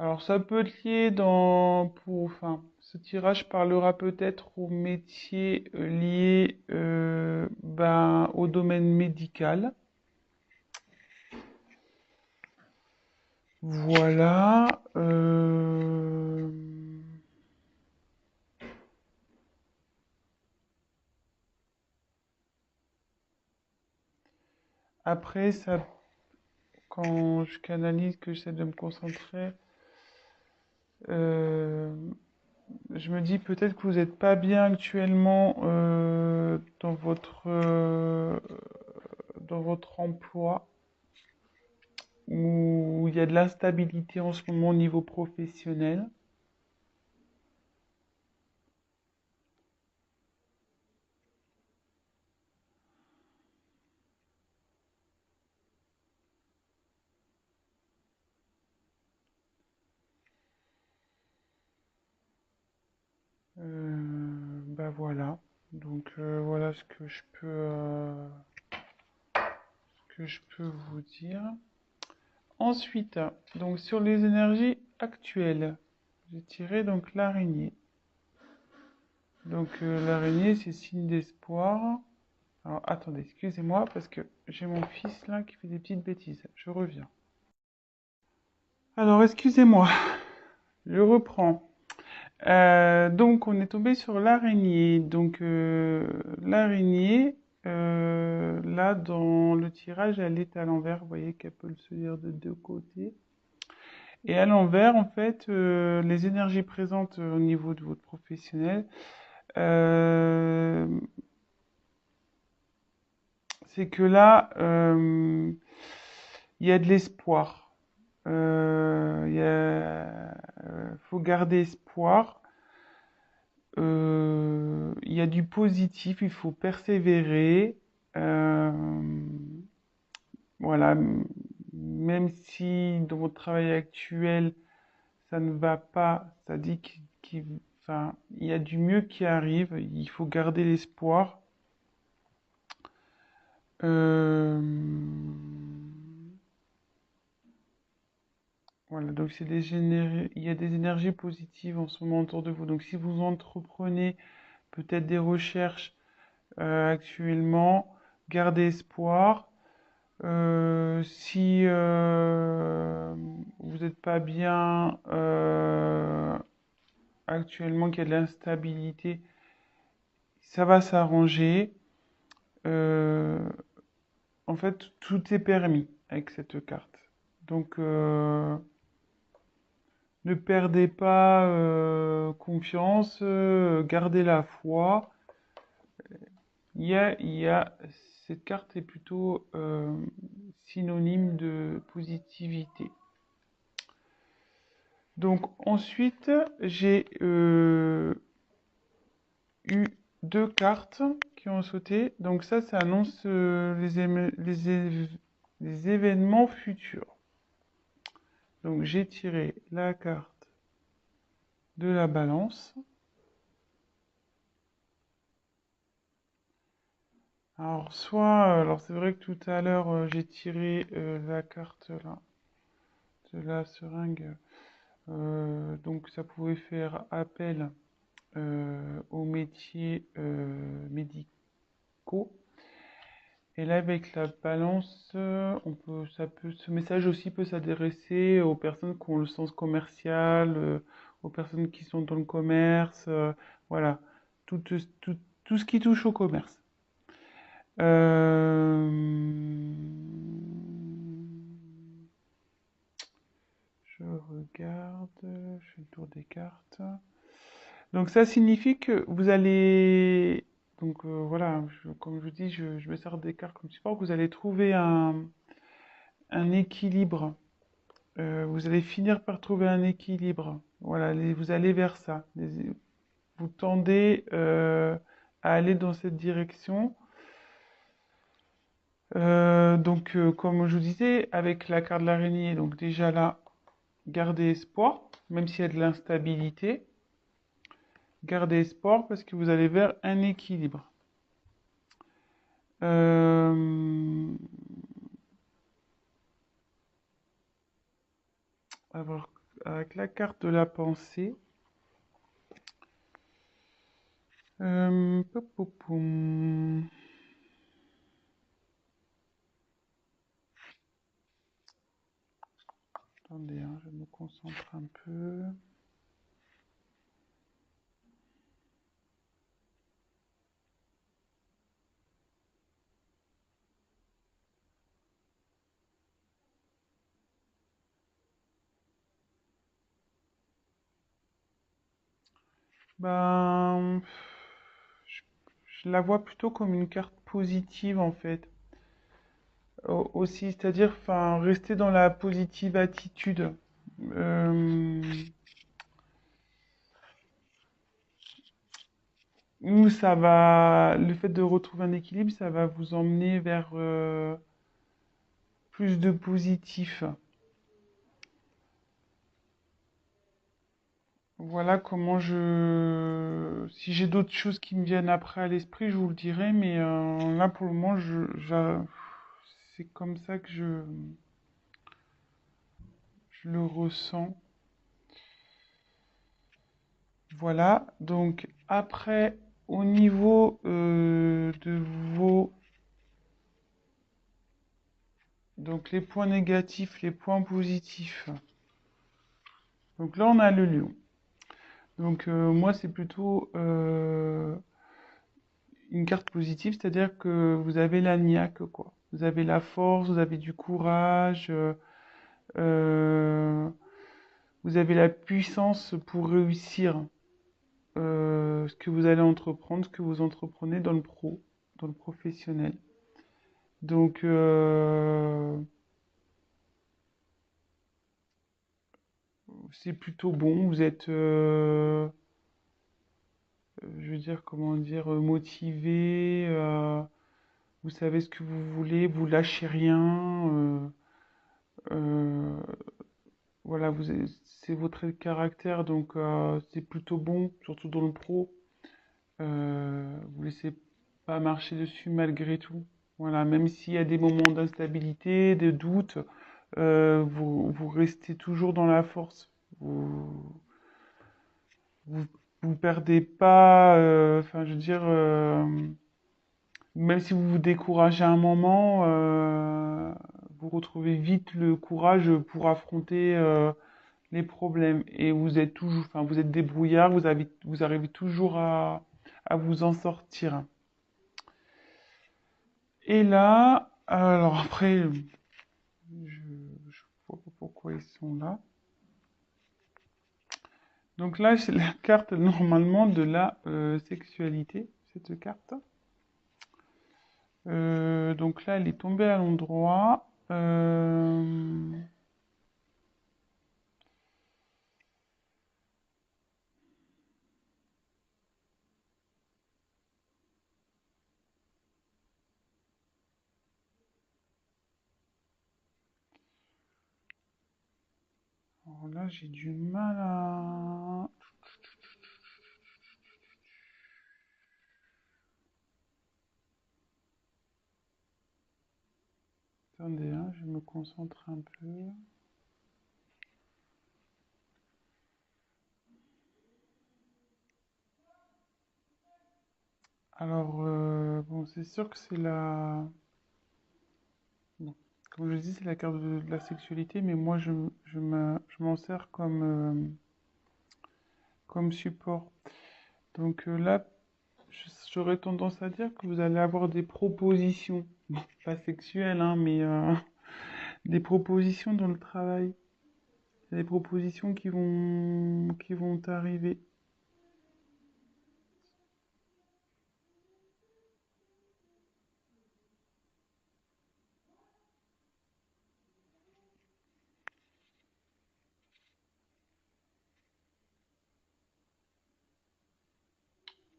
Alors ça peut être lié enfin, ce tirage parlera peut-être au métier lié au domaine médical. Voilà. Après, ça, quand je canalise, que j'essaie de me concentrer, euh, je me dis peut-être que vous n'êtes pas bien actuellement dans votre emploi, où il y a de l'instabilité en ce moment au niveau professionnel. Voilà. Donc voilà ce que je peux vous dire. Ensuite, donc sur les énergies actuelles, j'ai tiré donc l'araignée. Donc l'araignée, c'est signe d'espoir. Alors attendez, excusez-moi parce que j'ai mon fils là qui fait des petites bêtises. Je reviens. Alors excusez-moi, je reprends. Donc on est tombé sur l'araignée. Donc l'araignée, là dans le tirage, elle est à l'envers. Vous voyez qu'elle peut se lire de deux côtés. Et à l'envers, en fait, les énergies présentes au niveau de votre professionnel, euh, c'est que là, il y a de l'espoir. Faut garder espoir. Il y a du positif, il faut persévérer. Euh, voilà, même si dans votre travail actuel, ça ne va pas, ça dit enfin, il y a du mieux qui arrive, il faut garder l'espoir. Euh, voilà, donc il y a des énergies positives en ce moment autour de vous. Donc si vous entreprenez peut-être des recherches actuellement, gardez espoir. Si vous n'êtes pas bien actuellement, qu'il y a de l'instabilité, ça va s'arranger. Euh, En fait, tout est permis avec cette carte. Donc, ne perdez pas confiance, gardez la foi. Il y a, cette carte est plutôt synonyme de positivité. Donc ensuite, j'ai eu deux cartes qui ont sauté. Donc ça annonce les événements futurs. Donc j'ai tiré la carte de la balance. Alors c'est vrai que tout à l'heure j'ai tiré la carte là de la seringue. Donc ça pouvait faire appel aux métiers médicaux. Et là, avec la balance, ce message aussi peut s'adresser aux personnes qui ont le sens commercial, aux personnes qui sont dans le commerce, voilà, tout, tout, tout ce qui touche au commerce. Euh, je regarde, je fais le tour des cartes. Donc ça signifie que vous allez, donc voilà, comme je vous dis, je me sers des cartes comme support, vous allez trouver un équilibre. Vous allez finir par trouver un équilibre. Voilà, vous allez vers ça. Vous tendez à aller dans cette direction. Donc, comme je vous disais, avec la carte de l'araignée, donc déjà là, gardez espoir, même s'il y a de l'instabilité. Gardez espoir parce que vous allez vers un équilibre. Euh, alors, avec donc la carte de la pensée. Pop, pop, pom. Attendez, hein, je me concentre un peu. Ben, je, je la vois plutôt comme une carte positive en fait. Aussi, c'est-à-dire, enfin, rester dans la positive attitude. Euh, Où ça va, le fait de retrouver un équilibre, ça va vous emmener vers plus de positif. Voilà comment je... Si j'ai d'autres choses qui me viennent après à l'esprit, je vous le dirai, mais là pour le moment, c'est comme ça que je le ressens. Voilà, donc après, au niveau de vos... Donc les points négatifs, les points positifs. Donc là, on a le lion. Donc moi, c'est plutôt une carte positive, c'est-à-dire que vous avez la niaque, quoi. Vous avez la force, vous avez du courage, euh, vous avez la puissance pour réussir ce que vous allez entreprendre, ce que vous entreprenez dans le pro, dans le professionnel. Donc, c'est plutôt bon. Vous êtes, je veux dire, comment dire, motivé. Vous savez ce que vous voulez. Vous lâchez rien. Euh, voilà, c'est votre trait de caractère, donc c'est plutôt bon, surtout dans le pro. Vous laissez pas marcher dessus malgré tout. Voilà, même s'il y a des moments d'instabilité, de doute, vous restez toujours dans la force. Vous, vous perdez pas, enfin, je veux dire, même si vous vous découragez un moment, vous retrouvez vite le courage pour affronter les problèmes. Et vous êtes toujours, enfin, vous êtes débrouillard, vous arrivez toujours à vous en sortir. Et là, alors après, je vois pas pourquoi ils sont là. Donc là, c'est la carte normalement de la sexualité, cette carte. Donc là, elle est tombée à l'endroit. Alors là, j'ai du mal à... Attendez, hein, je me concentre un peu. Alors, bon, c'est sûr que c'est la... Bon, comme je dis, c'est la carte de la sexualité, mais moi, je m'en sers comme support. Donc là, j'aurais tendance à dire que vous allez avoir des propositions, bon, pas sexuelles, hein, mais des propositions dans le travail. Il y a des propositions qui vont arriver.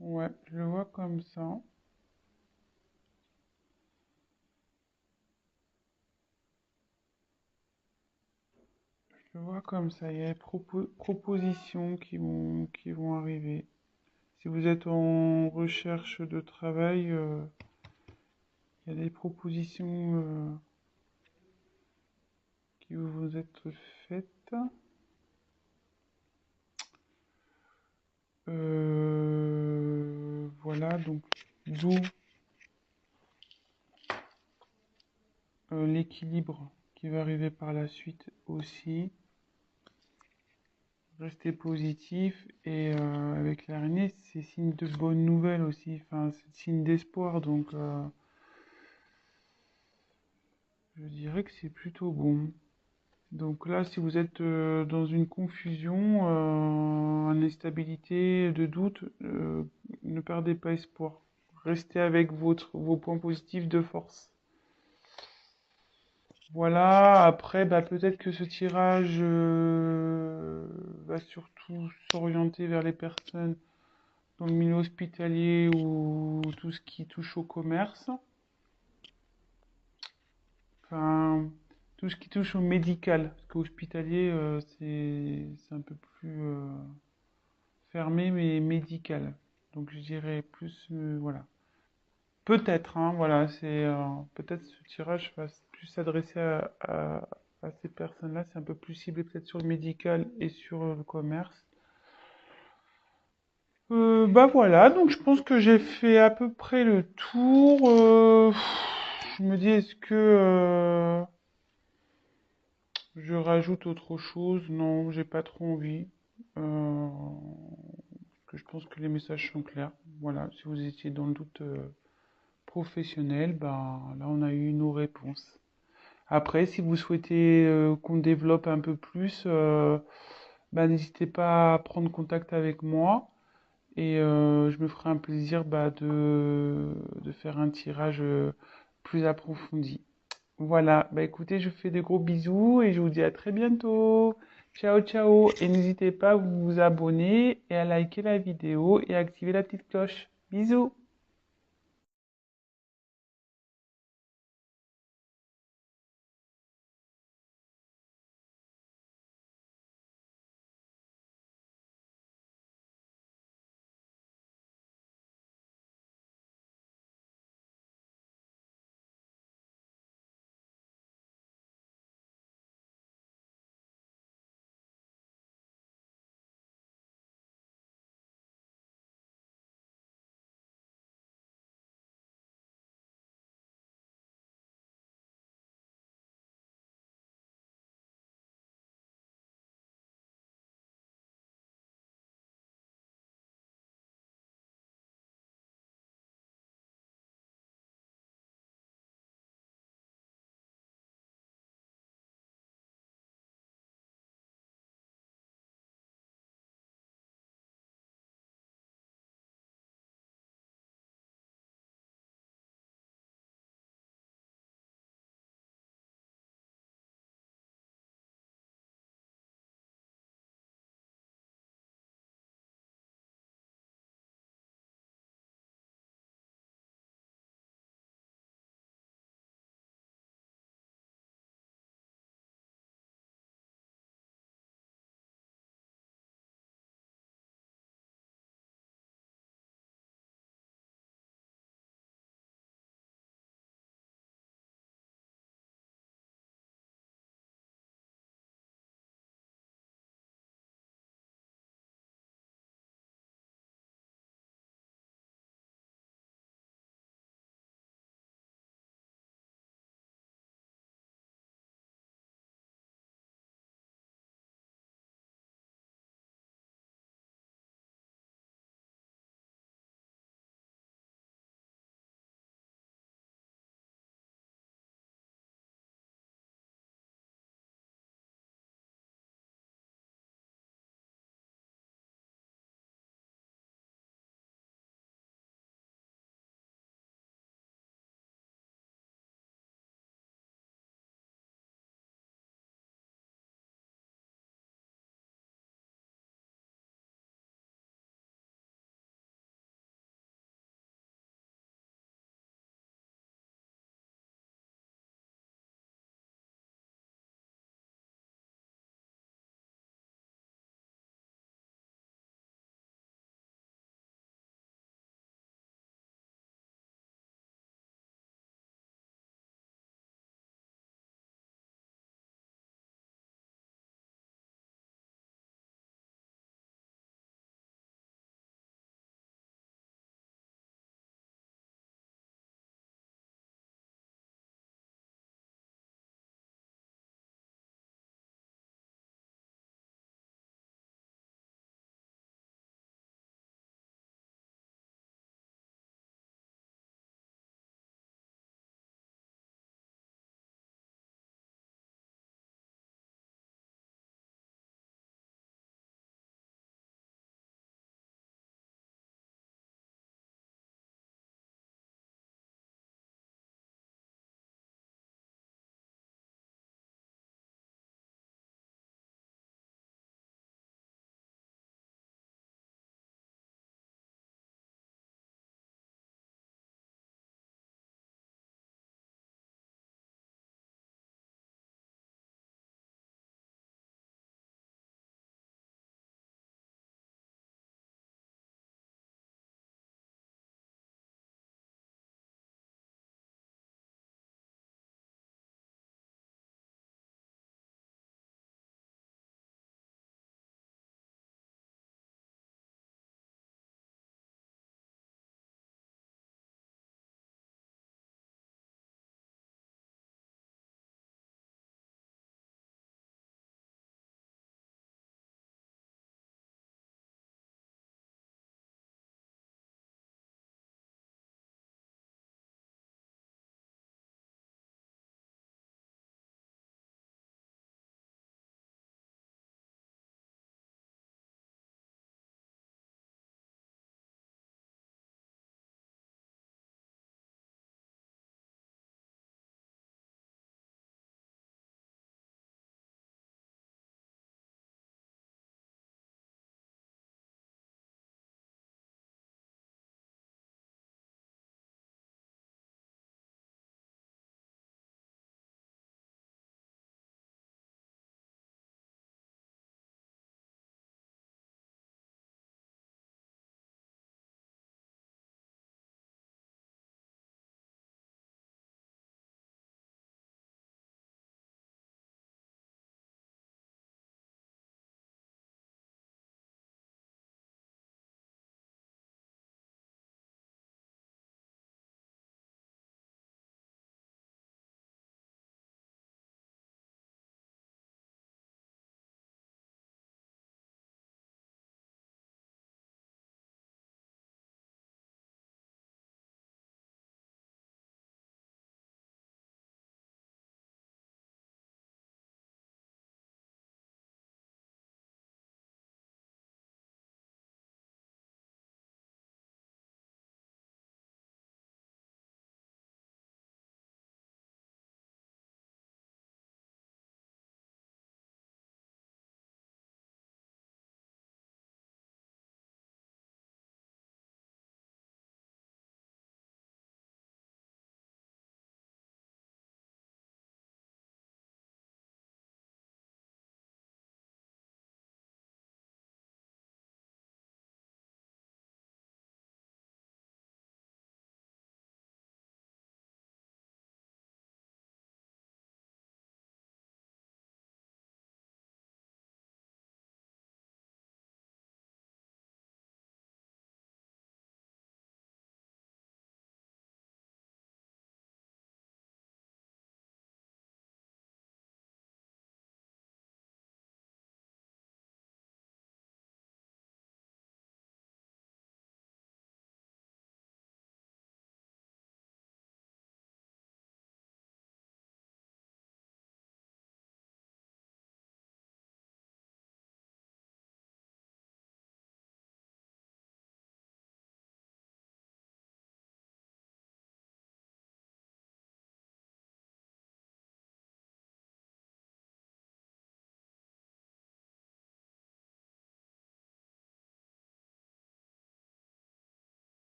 Ouais, je le vois comme ça. Je le vois comme ça. Il y a des propositions qui vont arriver. Si vous êtes en recherche de travail, il y a des propositions qui vont vous être faites. Voilà, donc d'où l'équilibre qui va arriver par la suite aussi. Restez positif et avec l'araignée, c'est signe de bonnes nouvelles aussi, enfin, c'est signe d'espoir, donc je dirais que c'est plutôt bon. Donc là, si vous êtes dans une confusion, en instabilité, de doute, ne perdez pas espoir. Restez avec vos points positifs de force. Voilà, après, bah, peut-être que ce tirage va surtout s'orienter vers les personnes dans le milieu hospitalier ou tout ce qui touche au commerce. Enfin, tout ce qui touche au médical. Parce qu'hospitalier, c'est un peu plus fermé, mais médical. Donc je dirais plus, voilà. Peut-être, hein, voilà, peut-être ce tirage va plus s'adresser à ces personnes-là. C'est un peu plus ciblé peut-être sur le médical et sur le commerce. Bah voilà, donc je pense que j'ai fait à peu près le tour. Je me dis, est-ce que je rajoute autre chose? Non, j'ai pas trop envie. Que je pense que les messages sont clairs. Voilà, si vous étiez dans le doute professionnel, ben là on a eu nos réponses. Après, si vous souhaitez qu'on développe un peu plus, bah, n'hésitez pas à prendre contact avec moi et je me ferai un plaisir bah, de faire un tirage plus approfondi. Voilà, bah écoutez, je vous fais des gros bisous et je vous dis à très bientôt. Ciao, ciao. Et n'hésitez pas à vous abonner et à liker la vidéo et à activer la petite cloche. Bisous.